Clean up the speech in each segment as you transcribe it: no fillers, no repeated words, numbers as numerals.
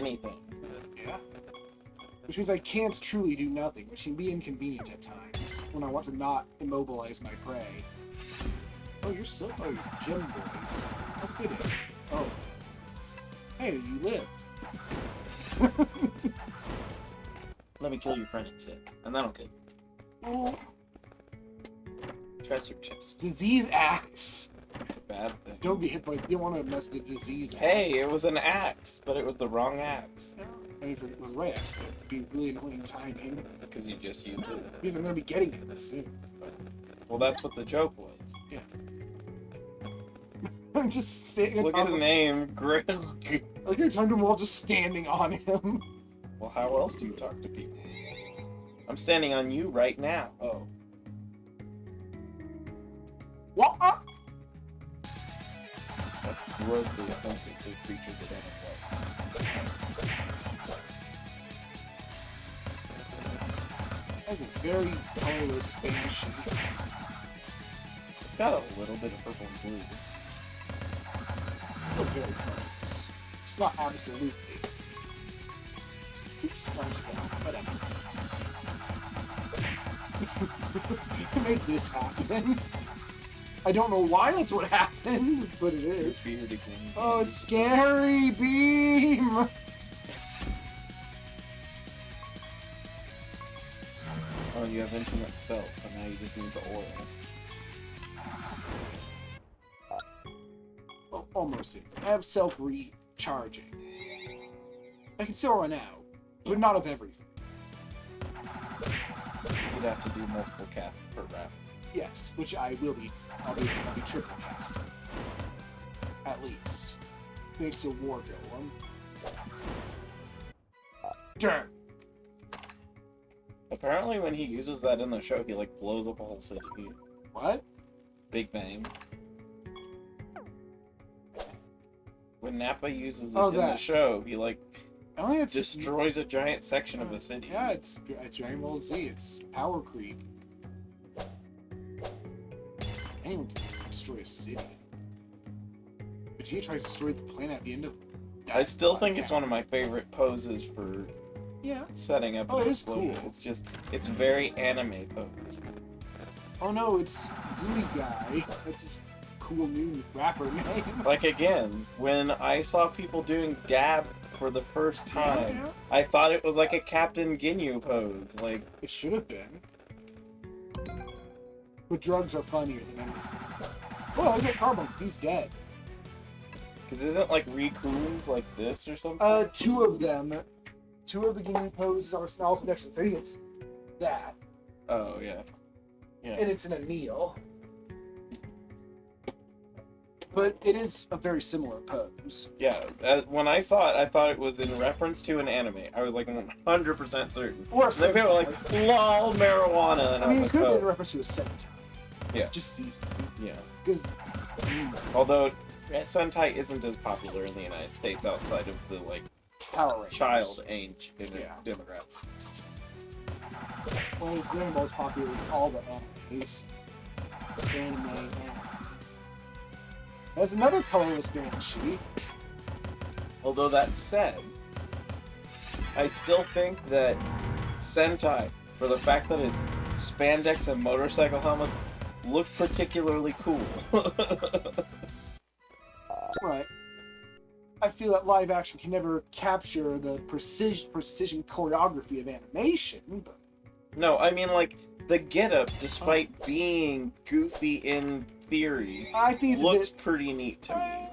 anything. Yeah. Which means I can't truly do nothing, which can be inconvenient at times when I want to not immobilize my prey. Oh, you're so. Oh, you're gym boys. How fitting. Oh. Hey, you live. Let me kill your friend instead, and that'll kill you. Oh. Treasure chest. Disease axe. It's a bad thing. Don't get hit by. You don't want to mess with the disease axe. Hey, it was an axe, but it was the wrong axe. I mean, if it was the right axe, it'd be really annoying timing. Because you just used it. Because I'm going to be getting to this soon. Well, that's what the joke was. Yeah. I'm just standing. Look at the name, Greg. Like you're talking to him while just standing on him. Well, how else do you talk to people? I'm standing on you right now. Oh. What? That's grossly offensive to creatures that don't have legs. That's a very colorless banshee. It's got a little bit of purple and blue. Still very colorless. It's not absolutely. Oops, wrong spell. Whatever. Make this happen. I don't know why that's what happened, but it is. Feared again. Oh, it's scary! Beam! Oh, you have infinite spells, so now you just need the aura. Oh, almost it. I have self-recharging. I can still run out, but not of everything. You'd have to do multiple casts per round. Yes, which I will be. I'll be triple casting. At least. Thanks to War Golem. Sure. Apparently when he uses that in the show, he like blows up a whole city. What? Big Bang. When Nappa uses it Oh, in the that. show, he like I think it's destroys a giant section of the city. Yeah, it's Dragon Ball Z. It's power creep. Anyone can destroy a city. Vegeta tries to destroy the planet at the end of that. I still think it's one of my favorite poses for setting up an it is explosion. cool. It's just, it's very anime pose. Oh no, it's Gooey Guy. That's his cool new rapper name. Like again, when I saw people doing dab for the first time, Yeah. I thought it was like a Captain Ginyu pose. Like, It should have been. But drugs are funnier than anything. Oh, I get Carbon. He's dead. because isn't like Riku's like this or something? Two of them. Two of the game poses are small connections. I think it's that. Oh, yeah. Yeah. And it's in a kneel. But it is a very similar pose. Yeah, when I saw it, I thought it was in reference to an anime. I was like 100% certain. Or a And then people were like, lol, marijuana. And I mean, it was could like, have been oh. a reference to a Sentai. Yeah. Just seized. Yeah. Because, I mean, Although, Sentai isn't as popular in the United States outside of the, like, Power Rangers. child age Yeah. demographic. Well, Dragon Ball is popular with all the animes. Anime. There's another colorless banshee. Although that said, I still think that Sentai, for the fact that it's spandex and motorcycle helmets, look particularly cool. Right. I feel that live action can never capture the precision choreography of animation, but No, I mean, like, the getup, despite being goofy in theory, I think it's looks a bit, pretty neat to me.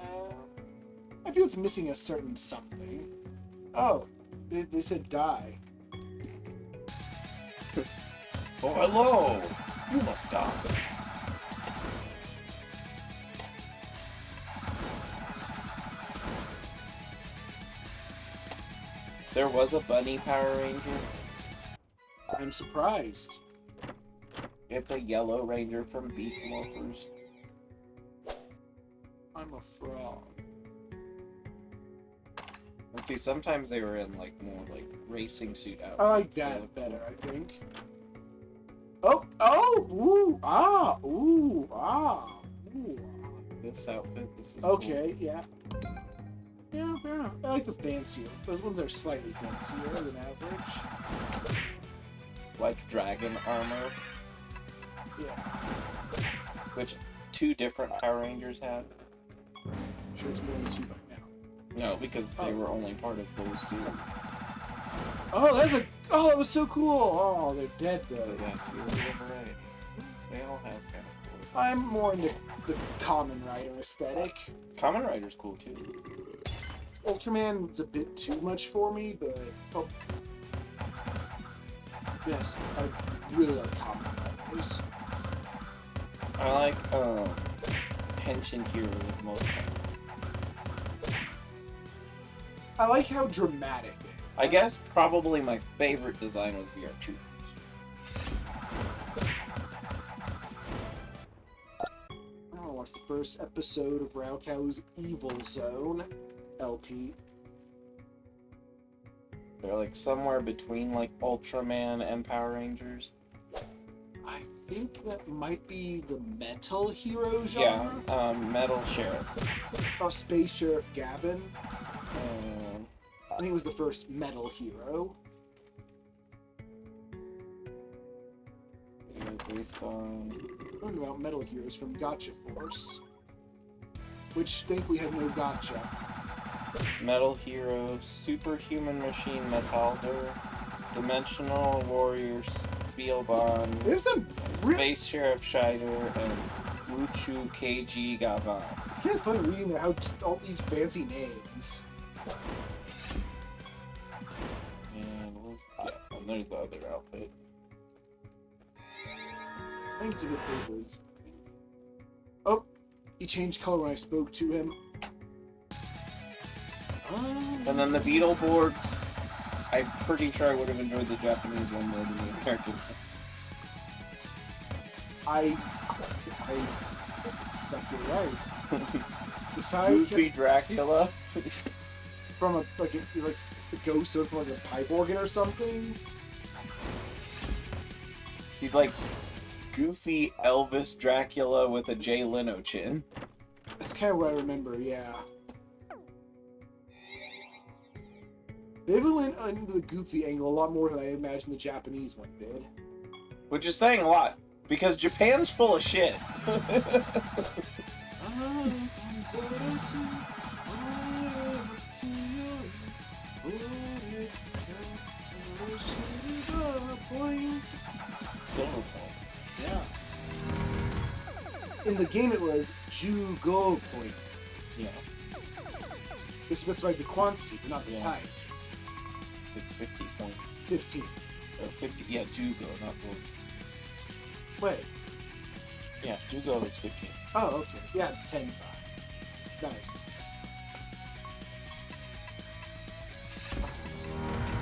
I feel it's missing a certain something. Oh, they said die. Oh, hello! You must die. There was a bunny Power Ranger. I'm surprised. It's a yellow ranger from Beast Morphers. I'm a frog. And see, sometimes they were in, like, more, like, racing suit outfits. I like that better, I think. Oh, ooh, ah, ooh, ah, ooh. This outfit, this is Okay, yeah. Yeah, fair enough. I like the fancier. Those ones are slightly fancier than average. Like dragon armor, Yeah. which 2 different Power Rangers have. I'm sure it's more than 2 right now. No, because they were only part of those series. Oh, that was so cool! Oh, they're dead though. But yeah, series of variety. They all have kind of cool. I'm more into the Common Rider aesthetic. Kamen Rider's cool too. Ultraman's a bit too much for me, but yes, I really like Common Riders. I like Henshin Hero most times. I like how dramatic they are. I guess probably my favorite design was VR Troopers. I want to watch the first episode of Raukau's Evil Zone LP. They're like somewhere between like Ultraman and Power Rangers. I think that might be the Metal Hero genre. Yeah, Metal Sheriff. Oh, Space Sheriff Gavin. Um, I think it was the first Metal Hero. based on Learned about Metal Heroes from Gotcha Force, which thankfully had no gotcha. Metal Hero, Superhuman Machine Metalder, Dimensional Warrior Spielbahn, There's some Space Sheriff Scheider, and Wuchu KG Gavan. It's kind of fun reading how just all these fancy names. And what was that? And there's the other outfit. I think it's a good papers. Oh, he changed color when I spoke to him. And then the Beetleborgs, I'm pretty sure I would have enjoyed the Japanese one more than the American one. I suspect you're right. Besides, Goofy Dracula. from a ghost of like a pipe organ or something. He's like goofy Elvis Dracula with a Jay Leno chin. That's kind of what I remember. Yeah. They even went into the goofy angle a lot more than I imagine the Japanese one did. Which is saying a lot, because Japan's full of shit. Silver points. Yeah. In the game it was Jugo point. Yeah. They specified the quantity, but not the Yeah. type. It's 50 points. 15. Or 50, yeah, Jugo, not Gold. Wait. Yeah, Jugo is 15. Oh, okay. Yeah, it's 10-5. That makes sense.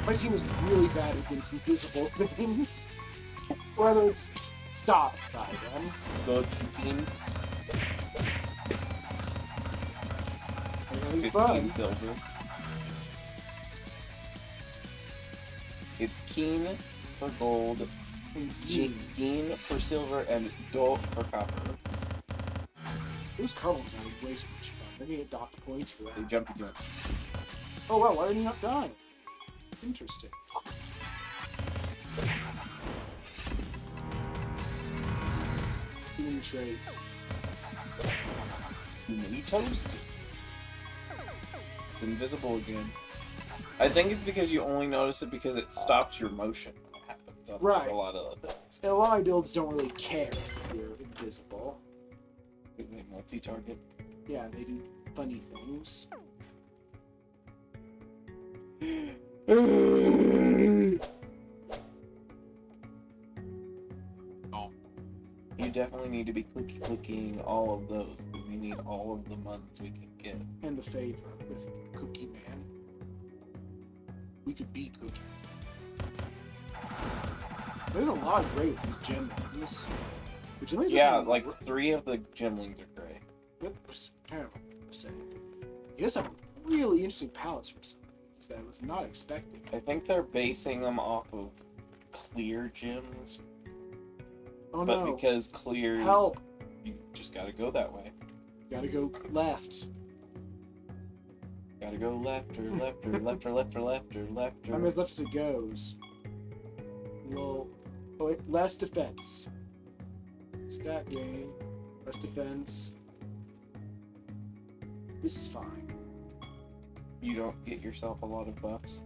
My team is really bad against invisible things. Whether it's stopped by them. Gold 15. Really 15 fun. silver. It's Keen for gold, Gin for silver, and Do for copper. Those cardinals are way too much fun. They're gonna get docked points for They that. jump to jump. Oh wow, why are you not dying? Interesting. Too many traits. Too many toast. It's invisible again. I think it's because you only notice it because it stops your motion when it happens. Unlike Right. a lot of other things. And a lot of builds don't really care if you're invisible. Because they multi-target. Yeah, they do funny things. You definitely need to be clicking all of those. Because we need all of the months we can get. And the favor with Cookie Man. We could beat Cookie. There's a lot of great with these gem ones. The gem ones Yeah, doesn't like work. 3 of the gemlings are gray. That's kind of upsetting. You guys have really interesting palettes from some of these that I was not expecting. I think they're basing them off of clear gems. Oh But no. because clear, Help! you just gotta go that way. Gotta go left. Gotta go left or left or left or left or left or left or... I'm as left as it goes. Well, oh wait, less defense. Stat gain. Less defense. This is fine. You don't get yourself a lot of buffs.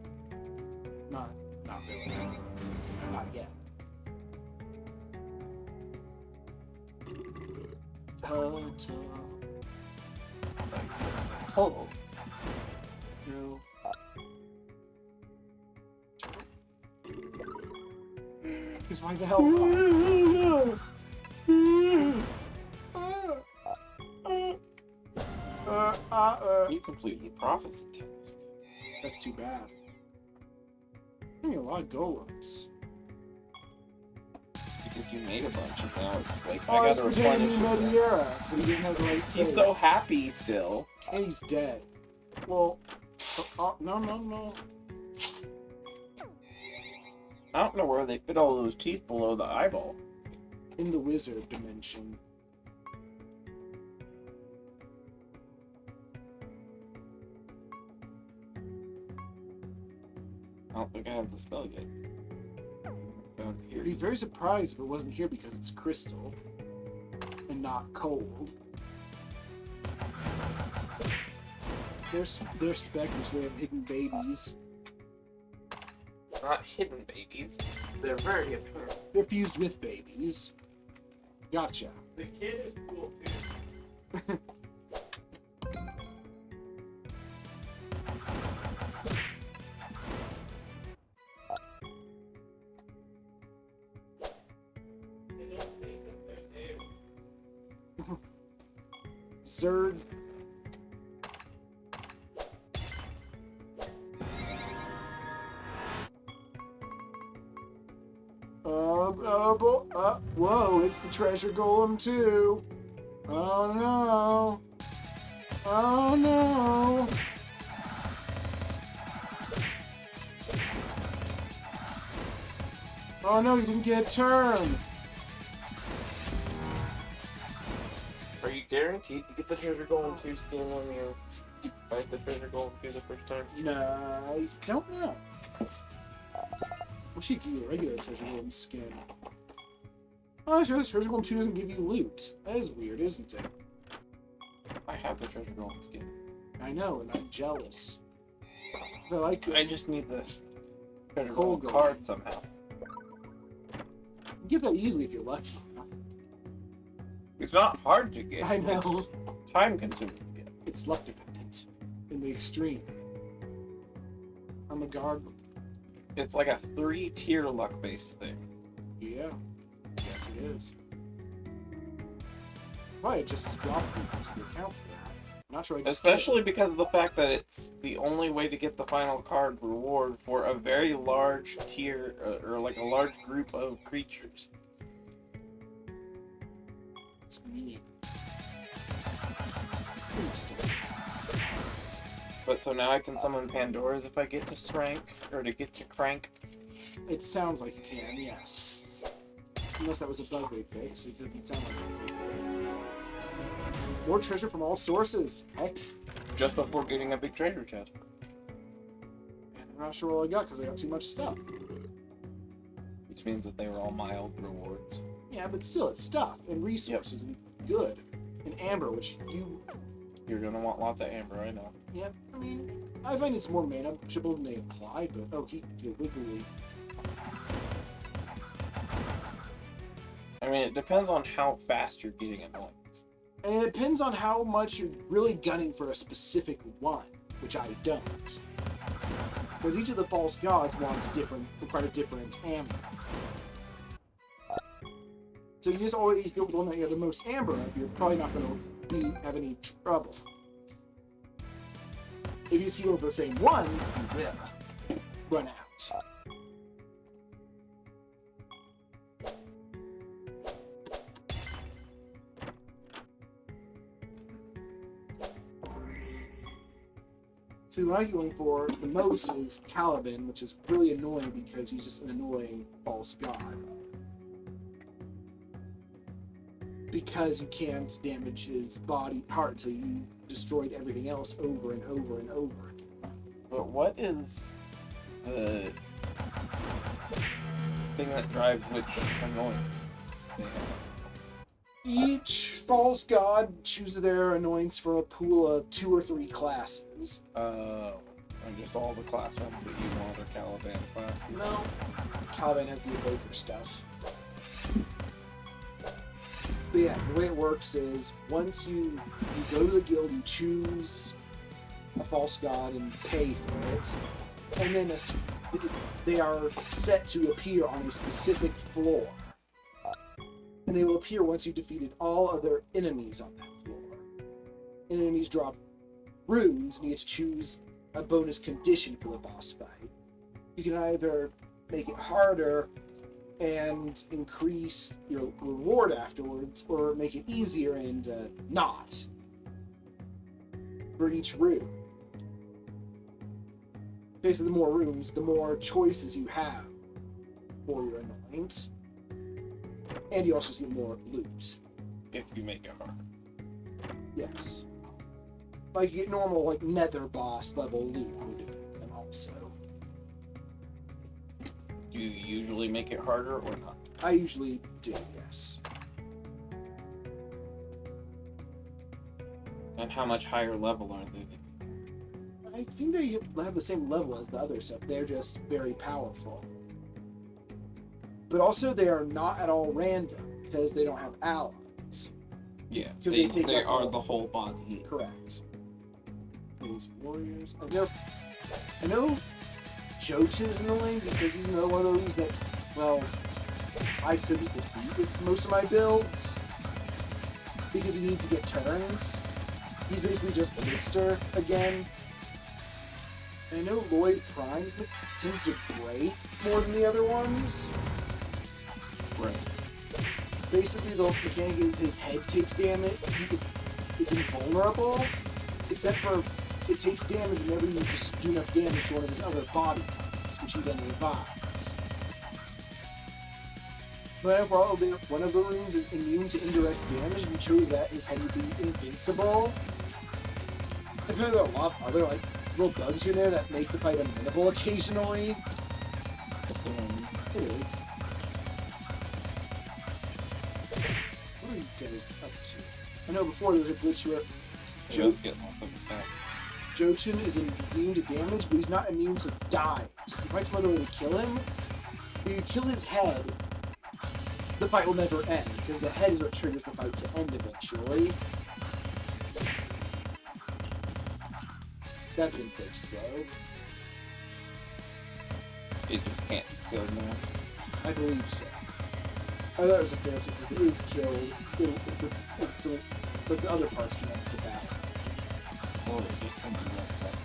Not really. Not yet. Oh. No. Because why the hell? You completed the prophecy task. That's too bad. I need a lot of golems. It's because you made a bunch of them. It's like, Oh, I he's gotta pretending to replenish be it. Mediera, but he didn't have the right He's face. so happy still. And he's dead. Well, no. I don't know where they fit all those teeth below the eyeball. In the wizard dimension. I don't think I have the spell yet. Down here. I'd be very surprised if it wasn't here because it's crystal and not cold. They're specters, they have hidden babies. Not hidden babies. They're very apparent. They're fused with babies. Gotcha. The kid is cool too. Zerd. Whoa, it's the treasure golem too. Oh no. Oh no. Oh no, you didn't get a turn. Are you guaranteed to get the treasure golem 2 skin when you fight the treasure golem 2 the first time? No, I don't know. Wish you could get a regular treasure golem skin. Oh, sure, this treasure golem 2 doesn't give you loot. That is weird, isn't it? I have the treasure golem skin. I know, and I'm jealous. 'Cause I like I it. just need the treasure Cold golem golem. card somehow. You get that easily if you're lucky. It's not hard to get. I know. It's time consuming to get. It's luck dependent. In the extreme. I'm a guard. It's like a 3-tier luck based thing. Yeah. Yes, it is. Probably just dropped into account for that. I'm not sure I just Especially because of the fact that it's the only way to get the final card reward for a very large tier, or like a large group of creatures. It's me. But so now I can summon Pandoras if I get to Shrank, or to get to Crank. It sounds like you can, yes. Unless that was a bug they fixed, it doesn't sound like it. More treasure from all sources. Heck, Just before getting a big treasure chest. and I'm not sure what I got because I got too much stuff. Which means that they were all mild rewards. Yeah, but still, it's stuff and resources and good. And amber, which you... You're gonna want lots of amber, I know. Yeah, I mean, I find it's more manageable than they apply, but... Oh, you're wiggly. I mean, it depends on how fast you're getting annoyance. And it depends on how much you're really gunning for a specific one, which I don't. Because each of the false gods require a different amber. So you just always go with the one that you have the most amber of, you're probably not going to have any trouble. If you just keep over the same one, you will run out. So what I'm going for the most is Caliban, which is really annoying because he's just an annoying false god. Because you can't damage his body part until you destroyed everything else over and over and over again. But what is the thing that drives which annoyance they have? Each false god chooses their annoyance from a pool of 2 or 3 classes. And just all the class ones that you want are Caliban classes. No, Caliban has the evoker stuff. But yeah, the way it works is once you go to the guild, you choose a false god and pay for it, and then they are set to appear on a specific floor. And they will appear once you've defeated all other enemies on that floor. Enemies drop runes, and you get to choose a bonus condition for the boss fight. You can either make it harder and increase your reward afterwards, or make it easier and not for each rune. Basically, the more runes, the more choices you have for your annoyance. And you also get more loot. If you make it hard. Yes. Like, you get normal, like, nether boss level loot and also. Do you usually make it harder or not? I usually do, yes. And how much higher level are they? I think they have the same level as the other stuff. They're just very powerful. But also, they are not at all random, because they don't have allies. Yeah, 'Cause they take up are all- the whole body. Correct. These warriors. I know Jotun is annoying because he's another one of those that, well, I couldn't defeat with most of my builds because he needs to get turns. He's basically just Lister again. And I know Lloyd Primes tends to break more than the other ones. Right. Basically, the mechanic is his head takes damage. He is invulnerable, except for it takes damage whenever you just do enough damage to one of his other body parts, which he then revives. But overall, one of the runes is immune to indirect damage, and he chose that his head would be invincible. I feel like there are a lot of other like little bugs here and there that make the fight amenable occasionally. That's annoying. It is. What are you guys up to? I know before there was a glitch where He does get lots of attacks. Jotun is immune to damage, but he's not immune to dive. So if you find some other way to kill him, if you kill his head, the fight will never end, because the head is what triggers the fight to end eventually. That's been fixed, though. It just can't be killed now. I believe so. I thought it was a basic. If it is killed, but the other parts can end the battle. Or it just can be messed up.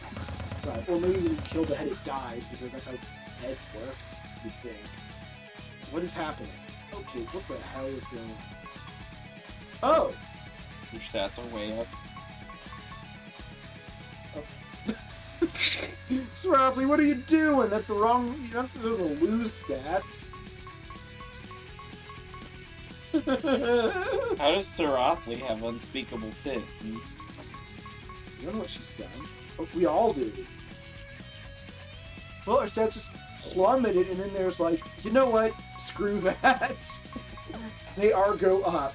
Right. Or maybe when you kill the head, it dies, because that's how heads work, you think. What is happening? Okay, what the hell is going on? Oh! Your stats are way up. Siralim, what are you doing? That's the wrong... You're not supposed to lose stats. How does Siralim have unspeakable sins? You don't know what she's done. Oh, we all do. Well, our stats just plummeted, and then there's like, you know what? Screw that. They are go up.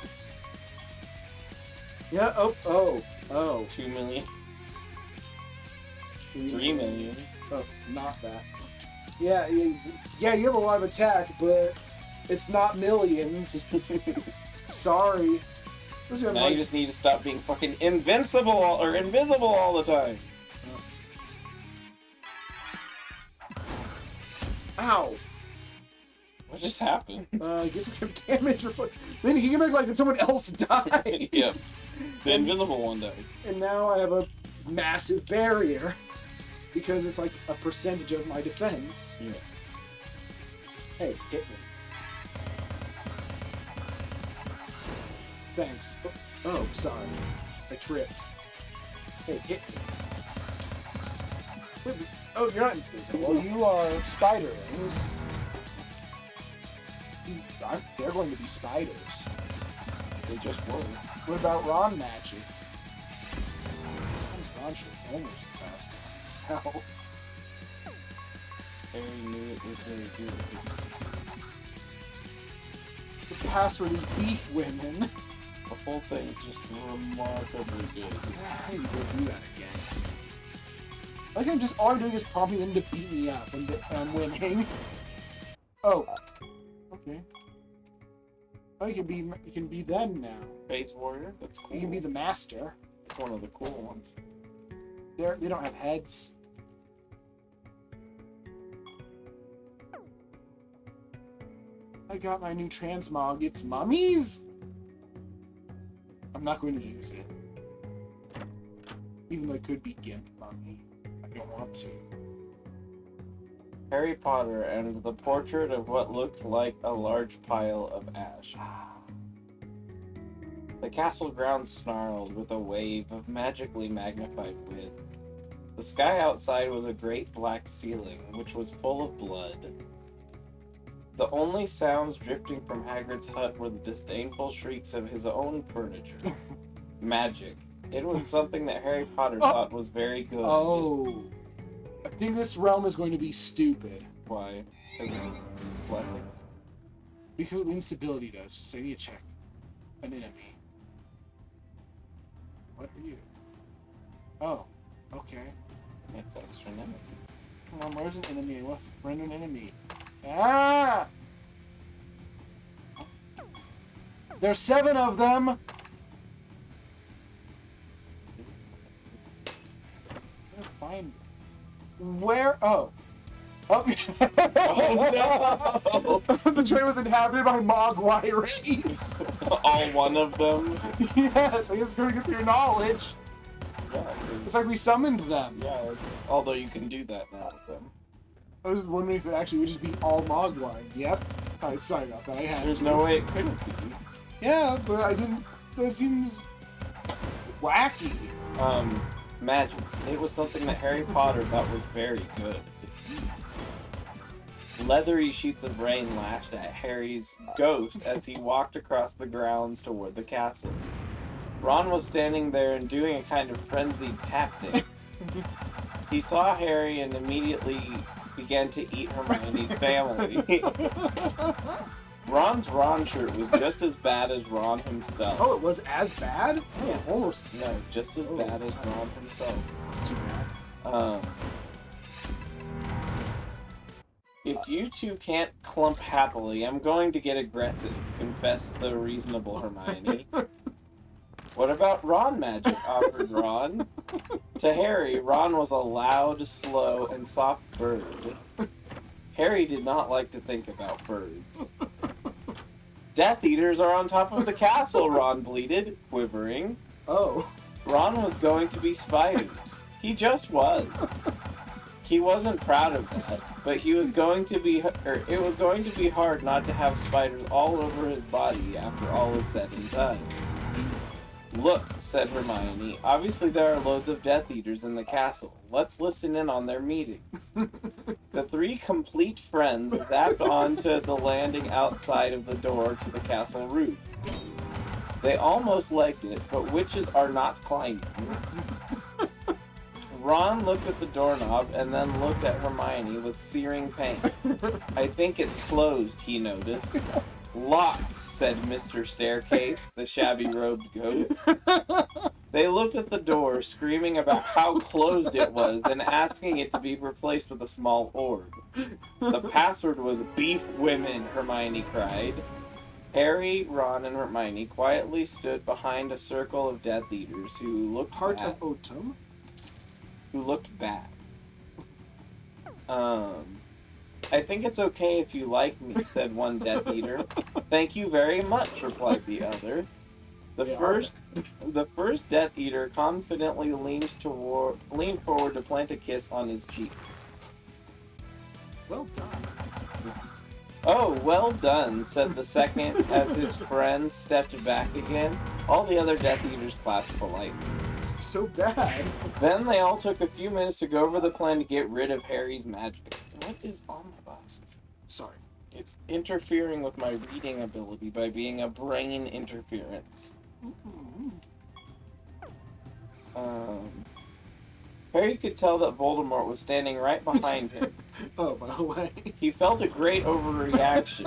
Yeah, oh. 2 million? 3 3 million? Oh, not that. Yeah, you have a lot of attack, but it's not millions. Sorry. Now you just need to stop being fucking invincible or invisible all the time. Ow. What just happened? I guess I have damage. Then he came back like someone else died. Yep. The invisible one died. And now I have a massive barrier because it's like a percentage of my defense. Yeah. Hey, hit me. Thanks. Oh, sorry. I tripped. Hey, hit me. Wait, oh, you're not invisible. You are spiderlings. They're going to be spiders. They just were. What about Ron magic? Ron shit's almost as fast as hell. Harry knew it was very good. The password is beef women. The whole thing is just remarkably good. How do you go do that again? Like all I'm doing is prompting them to beat me up when I'm winning. Oh. Okay. Oh, you can be them now. Phase Warrior? That's cool. You can be the master. It's one of the cool ones. They don't have heads. I got my new transmog. It's mummies? I'm not going to use it. Even though it could be Gimp Mummy. I don't want to. Harry Potter and the portrait of what looked like a large pile of ash. The castle grounds snarled with a wave of magically magnified wind. The sky outside was a great black ceiling, which was full of blood. The only sounds drifting from Hagrid's hut were the disdainful shrieks of his own furniture. Magic. It was something that Harry Potter thought was very good. Oh. I think this realm is going to be stupid. Why? Because of blessings? Because of the instability does. Just say you check an enemy. What are you? Oh. Okay. It's extra nemesis. Come on, where's an enemy? What friend an enemy? Ah! There's 7 of them! Find where? Oh. Oh, Oh no! The train was inhabited by Mogwai. All one of them? Yes, I guess it's going to get your knowledge. Yeah, It's like we summoned them. yeah, although you can do that now with them. I was wondering if it actually would just be all Mogwai. Yep. Alright, sorry about that. I had There's to. no way it couldn't be. Yeah, but I didn't. That seems wacky. Magic. It was something that Harry Potter thought was very good. Leathery sheets of rain lashed at Harry's ghost as he walked across the grounds toward the castle. Ron was standing there and doing a kind of frenzied tap dance. He saw Harry and immediately began to eat Hermione's family. Ron's Ron shirt was just as bad as Ron himself. Oh, it was as bad? Oh, Yeah. almost. No, just as bad as Ron himself. It's too bad. If you two can't clump happily, I'm going to get aggressive, confessed the reasonable Hermione. What about Ron magic? Offered Ron. To Harry, Ron was a loud, slow, and soft bird. Harry did not like to think about birds. Death Eaters are on top of the castle, Ron bleated, quivering. Oh. Ron was going to be spiders. He just was. He wasn't proud of that, but he was going to be, it was going to be hard not to have spiders all over his body after all is said and done. Look, said Hermione, obviously there are loads of Death Eaters in the castle. Let's listen in on their meeting. The 3 complete friends zapped onto the landing outside of the door to the castle roof. They almost legged it, but witches are not climbing. Ron looked at the doorknob and then looked at Hermione with searing pain. I think it's closed, he noticed. Locked, said Mr. Staircase, the shabby-robed ghost. They looked at the door, screaming about how closed it was and asking it to be replaced with a small orb. The password was beef women, Hermione cried. Harry, Ron, and Hermione quietly stood behind a circle of Death Eaters who looked Heart bad. of Autumn? Who looked bad. I think it's okay if you like me, said one Death Eater. Thank you very much, replied the other. The first Death Eater confidently leaned forward to plant a kiss on his cheek. Well done. Oh, well done, said the second as his friend stepped back again. All the other Death Eaters clapped politely. So bad. Then they all took a few minutes to go over the plan to get rid of Harry's magic. What is on my glasses? Sorry. It's interfering with my reading ability by being a brain interference. Harry could tell that Voldemort was standing right behind him. Oh, by the way. He felt a great overreaction.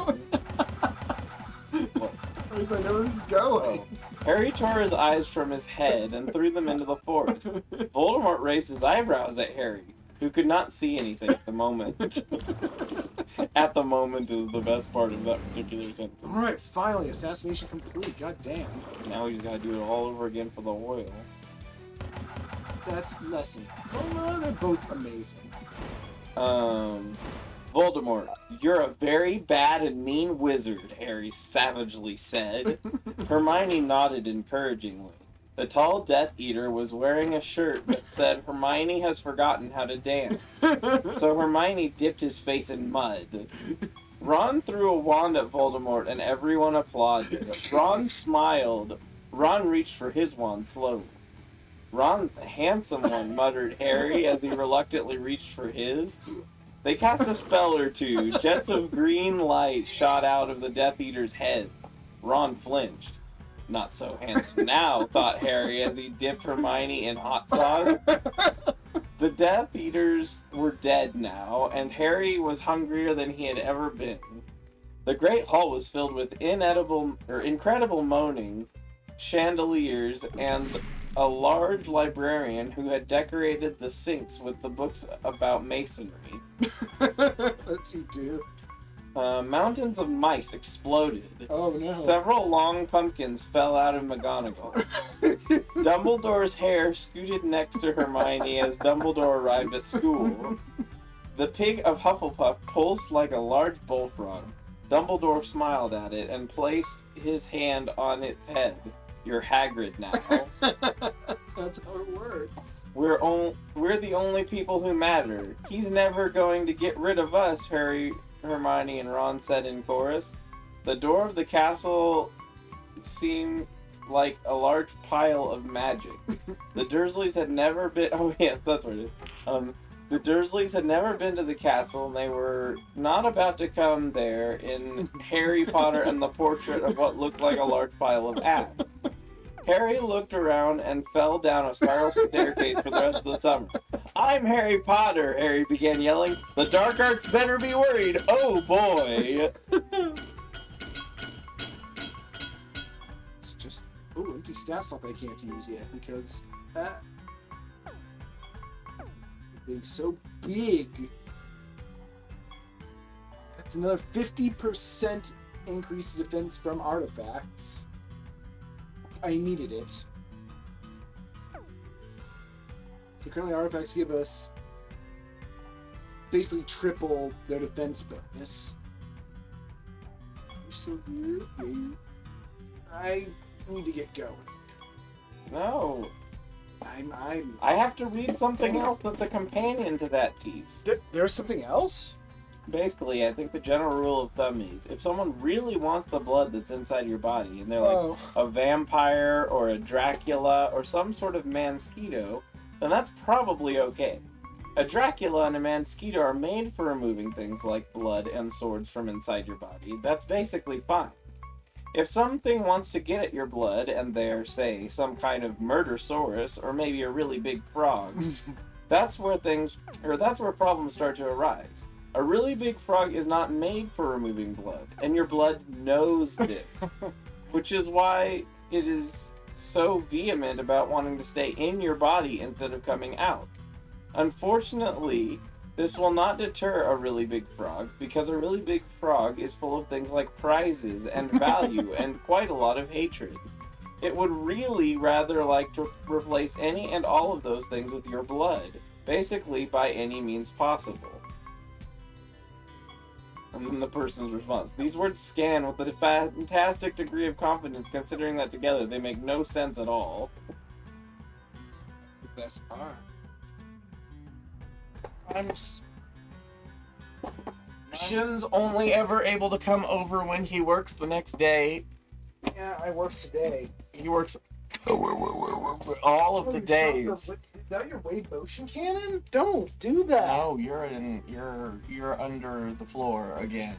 What? I was like, where this is going? Oh. Harry tore his eyes from his head and threw them into the forest. Voldemort raised his eyebrows at Harry, who could not see anything at the moment. At the moment is the best part of that particular sentence. Alright, finally, assassination complete. God damn. Now he's got to do it all over again for the oil. That's lesson. Oh no, they're both amazing. Voldemort, you're a very bad and mean wizard, Harry savagely said. Hermione nodded encouragingly. The tall Death Eater was wearing a shirt that said Hermione has forgotten how to dance. So Hermione dipped his face in mud. Ron threw a wand at Voldemort and everyone applauded. Ron smiled. Ron reached for his wand slowly. Ron, the handsome one, muttered Harry as he reluctantly reached for his. They cast a spell or two. Jets of green light shot out of the Death Eater's heads. Ron flinched. Not so handsome now, thought Harry as he dipped Hermione in hot sauce. The Death Eaters were dead now, and Harry was hungrier than he had ever been. The Great Hall was filled with incredible moaning, chandeliers, and a large librarian who had decorated the sinks with the books about masonry. That's you do. Mountains of mice exploded. Oh no. Several long pumpkins fell out of McGonagall. Dumbledore's hair scooted next to Hermione as Dumbledore arrived at school. The pig of Hufflepuff pulsed like a large bullfrog. Dumbledore smiled at it and placed his hand on its head. You're Hagrid now. That's how it works. We're the only people who matter. He's never going to get rid of us, Harry, Hermione, and Ron said in chorus. The door of the castle seemed like a large pile of magic. The Dursleys had never been... Oh, yes, that's what it is. The Dursleys had never been to the castle, and they were not about to come there in Harry Potter and the Portrait of What Looked Like a Large Pile of Ash. Harry looked around and fell down a spiral staircase for the rest of the summer. I'm Harry Potter, Harry began yelling. The dark arts better be worried. Oh, boy. It's just... Oh, empty stat slot I can't use yet because that... being so big. That's another 50% increase to defense from artifacts. I needed it. So currently artifacts give us basically triple their defense bonus. You're still here? I need to get going. No. I'm I have to read something else that's a companion to that piece. There's something else? Basically, I think the general rule of thumb is if someone really wants the blood that's inside your body, and they're like a vampire or a Dracula or some sort of mosquito, then that's probably okay. A Dracula and a mosquito are made for removing things like blood and swords from inside your body. That's basically fine. If something wants to get at your blood and they're, say, some kind of murdersaurus or maybe a really big frog, that's where problems start to arise. A really big frog is not made for removing blood, and your blood knows this, which is why it is so vehement about wanting to stay in your body instead of coming out. Unfortunately, this will not deter a really big frog, because a really big frog is full of things like prizes and value and quite a lot of hatred. It would really rather like to replace any and all of those things with your blood, basically by any means possible. And then the person's response. These words scan with a fantastic degree of confidence, considering that together they make no sense at all. That's the best part. Shin's only ever able to come over when he works the next day. Yeah, I work today. He works all of the days. Is that your wave motion cannon? Don't do that. No, you're under the floor again,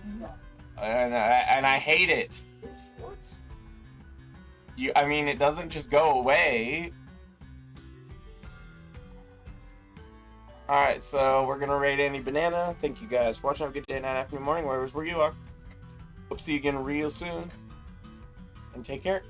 and I hate it. What? I mean, it doesn't just go away. Alright, so we're gonna rate Andy Banana. Thank you guys for watching. Have a good day, night, afternoon, morning, wherever you are. Hope to see you again real soon. And take care.